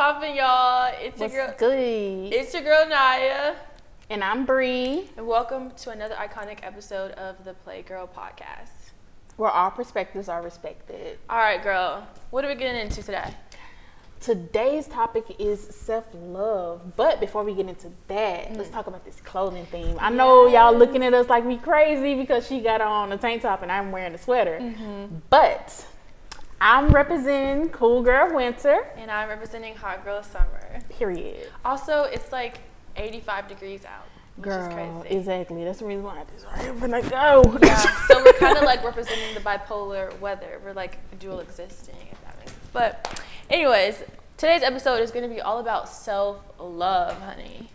poppin', y'all? It's What's your girl. good? It's your girl Naya, And I'm Bree. and welcome to another iconic episode of the Playgirl Podcast. Where all perspectives are respected. All right, girl. What are we getting into today? Today's topic is self-love. But before we get into that, let's talk about this clothing theme. I know y'all looking at us like we crazy because she got on a tank top and I'm wearing a sweater. But I'm representing Cool Girl Winter. And I'm representing Hot Girl Summer. Period. Also, it's like 85 degrees out, which is Girl, crazy. exactly. That's the reason why I just right when I go. Yeah, so we're kind of like representing the bipolar weather. We're like dual existing, if that makes sense. But anyways, today's episode is going to be all about self-love, honey.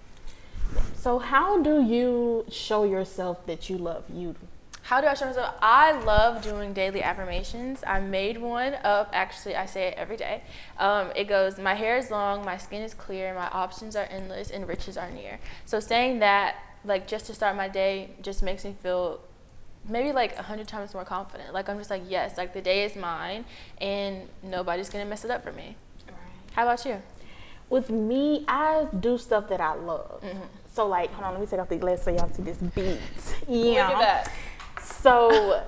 So how do you show yourself that you love you? How do I show myself? I love doing daily affirmations. I made one up. Actually, I say it every day. It goes, my hair is long, my skin is clear, my options are endless, and riches are near. So saying that, like, just to start my day, just makes me feel maybe like 100 times more confident. Like, I'm just like, yes, like the day is mine, and nobody's going to mess it up for me. Right. How about you? With me, I do stuff that I love. So, like, hold on, let me take off the glass so y'all see this beat. Yeah. Look at that. So,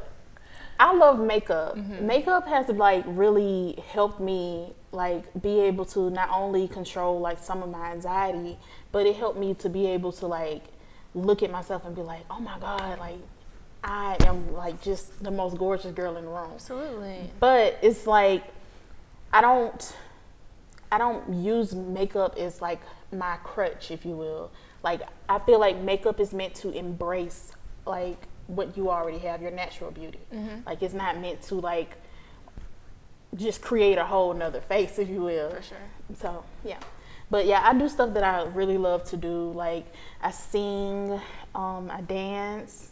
I love makeup. Makeup has, like, really helped me, like, be able to not only control, like, some of my anxiety, but it helped me to be able to, like, look at myself and be like, oh, my God, like, I am, like, just the most gorgeous girl in the room. Absolutely. But it's, like, I don't use makeup as like my crutch, if you will. Like, I feel like makeup is meant to embrace like what you already have, your natural beauty. Like, it's not meant to like just create a whole nother face, if you will. For sure. So yeah, but yeah, I do stuff that I really love to do. Like, I sing, I dance,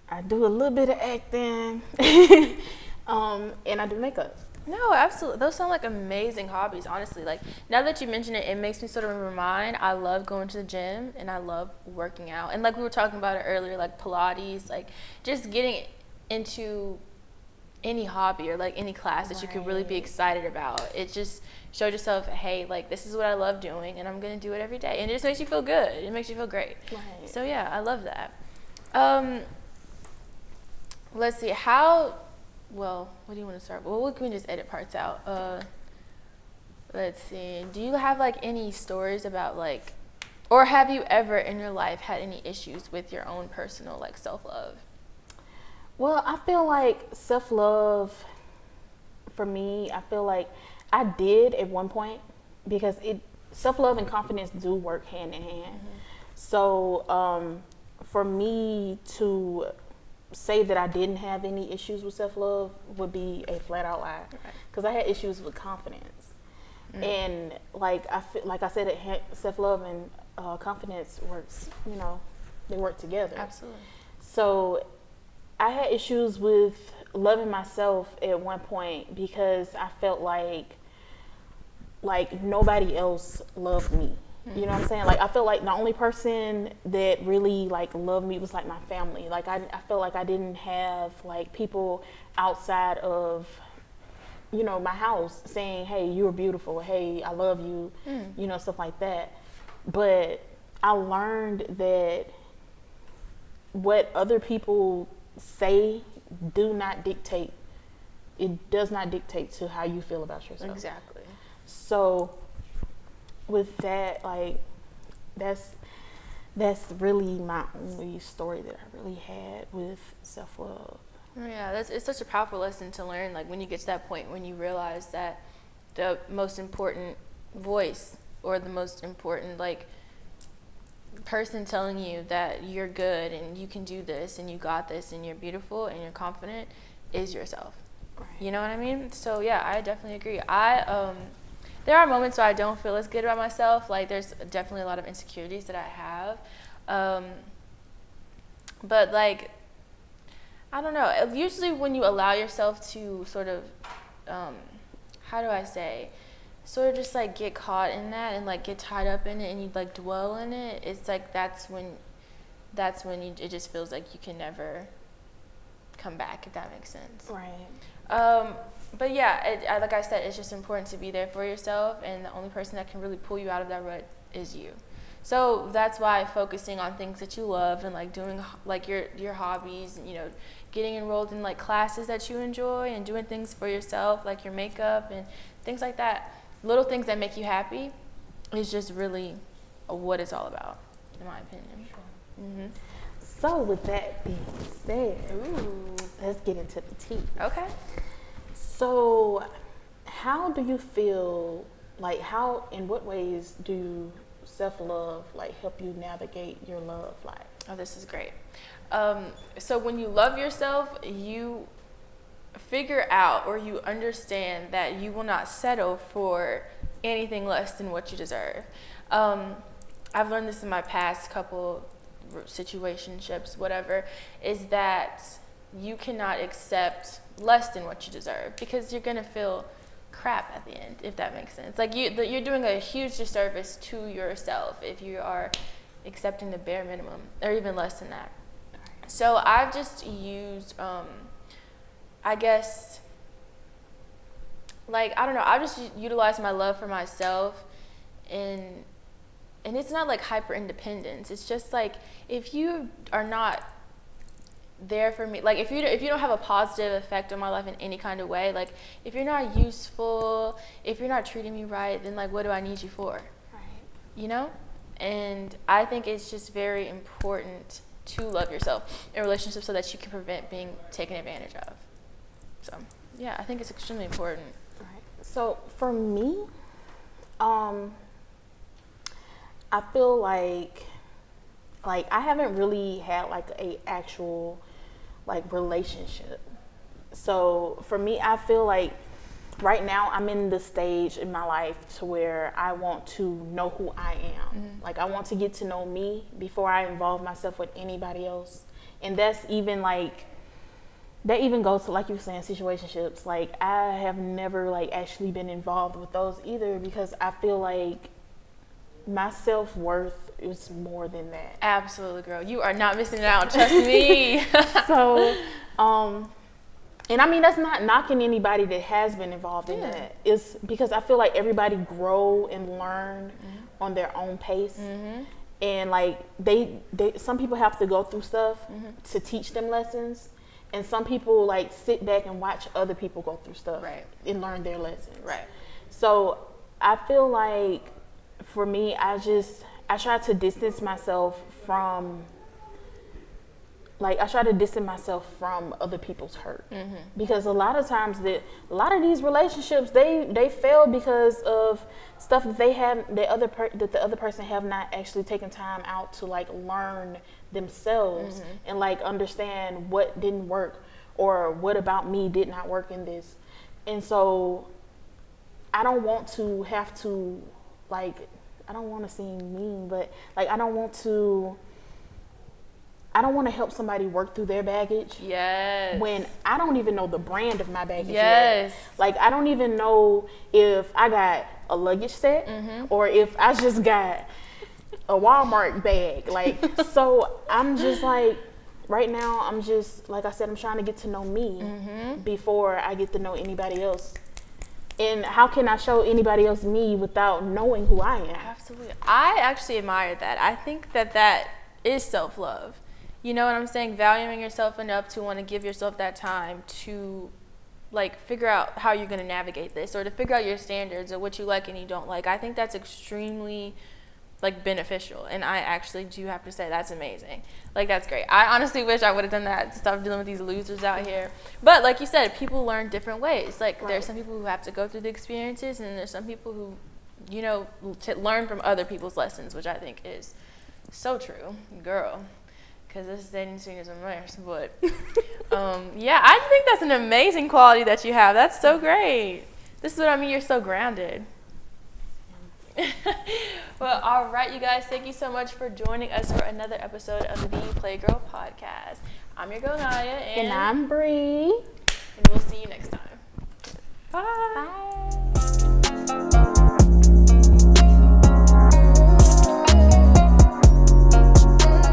I do a little bit of acting, and I do makeup. No, absolutely. Those sound like amazing hobbies, honestly. Like, now that you mention it, it makes me sort of remind, I love going to the gym and I love working out. And like we were talking about it earlier, like Pilates, like just getting into any hobby or like any class that you could really be excited about. It just showed yourself, hey, like this is what I love doing and I'm going to do it every day. And it just makes you feel good. It makes you feel great. Right. So yeah, I love that. Let's see, well, what do you want to start? Well, we can just edit parts out. Let's see. Do you have like any stories about like, or have you ever in your life had any issues with your own personal like self-love? Well, I feel like self-love, for me, I feel like I did at one point, because self-love and confidence do work hand in hand. So for me to say that I didn't have any issues with self-love would be a flat-out lie, because I had issues with confidence. And like I said, self-love and confidence works. You know, they work together. Absolutely. So I had issues with loving myself at one point because I felt like nobody else loved me. You know what I'm saying? Like, I felt like the only person that really like loved me was like my family. Like, I felt like I didn't have like people outside of, you know, my house saying, hey, you're beautiful, hey, I love you, you know, stuff like that. But I learned that what other people say does not dictate to how you feel about yourself. Exactly. So with that, like, that's really my only story that I really had with self-love. Yeah, it's such a powerful lesson to learn, like when you get to that point when you realize that the most important voice or the most important like person telling you that you're good and you can do this and you got this and you're beautiful and you're confident is yourself. Right. You know what I mean? So yeah, I definitely agree. There are moments where I don't feel as good about myself. Like, there's definitely a lot of insecurities that I have. But, like, I don't know. Usually when you allow yourself to sort of, how do I say, sort of just, like, get caught in that and, like, get tied up in it and you, like, dwell in it, it's, like, that's when it just feels like you can never come back, if that makes sense. Right. But yeah, like I said, it's just important to be there for yourself, and the only person that can really pull you out of that rut is you. So that's why focusing on things that you love and like doing like your hobbies and, you know, getting enrolled in like classes that you enjoy and doing things for yourself, like your makeup and things like that, little things that make you happy, is just really what it's all about, in my opinion. Mm-hmm. So with that being said, let's get into the tea. Okay. So how do you feel, like in what ways do self-love like help you navigate your love life? Oh, this is great. So when you love yourself, you figure out, or you understand, that you will not settle for anything less than what you deserve. I've learned this in my past couple situationships, whatever, is that you cannot accept less than what you deserve, because you're gonna feel crap at the end, if that makes sense. Like you're doing a huge disservice to yourself if you are accepting the bare minimum, or even less than that. So I've just used, I guess, like, I don't know, I've just utilized my love for myself, and it's not like hyper independence. It's just like, if you are not there for me, like if you don't have a positive effect on my life in any kind of way, like if you're not useful, if you're not treating me right, then like what do I need you for? Right. You know? And I think it's just very important to love yourself in relationships so that you can prevent being taken advantage of. So yeah, I think it's extremely important. Right. So for me, I feel like I haven't really had like a actual like relationship. So for me, I feel like right now I'm in the stage in my life to where I want to know who I am. Mm-hmm. Like I want to get to know me before I involve myself with anybody else. And that's even like, that even goes to, like you were saying, situationships. Like I have never like actually been involved with those either, because I feel like my self-worth is more than that. Absolutely, girl. You are not missing out. Trust me. So, and I mean, that's not knocking anybody that has been involved in that. It's because I feel like everybody grow and learn on their own pace. Mm-hmm. And like they some people have to go through stuff to teach them lessons. And some people like sit back and watch other people go through stuff and learn their lessons. Right. So I feel like for me, I try to distance myself from other people's hurt. Mm-hmm. Because a lot of times a lot of these relationships, they fail because of stuff that that the other person have not actually taken time out to like learn themselves and like understand what didn't work, or what about me did not work in this. And so I don't want to have to, like, I don't want to seem mean, but like I don't want to help somebody work through their baggage. Yes. When I don't even know the brand of my baggage yet. Like I don't even know if I got a luggage set or if I just got a Walmart bag. Like, so I'm just like, right now I'm just, like I said, I'm trying to get to know me before I get to know anybody else. And how can I show anybody else me without knowing who I am? Absolutely. I actually admire that. I think that is self-love. You know what I'm saying? Valuing yourself enough to want to give yourself that time to like figure out how you're going to navigate this, or to figure out your standards or what you like and you don't like. I think that's extremely like beneficial, and I actually do have to say that's amazing. Like that's great. I honestly wish I would have done that to stop dealing with these losers out here. But like you said, people learn different ways. Like there's some people who have to go through the experiences, and there's some people who, you know, to learn from other people's lessons, which I think is so true, girl. Because this dating scene is a mess, but yeah, I think that's an amazing quality that you have. That's so great. This is what I mean. You're so grounded. Well, all right, you guys. Thank you so much for joining us for another episode of the Playgirl Podcast. I'm your girl Naya, and I'm Bree, and we'll see you next time. Bye. Bye.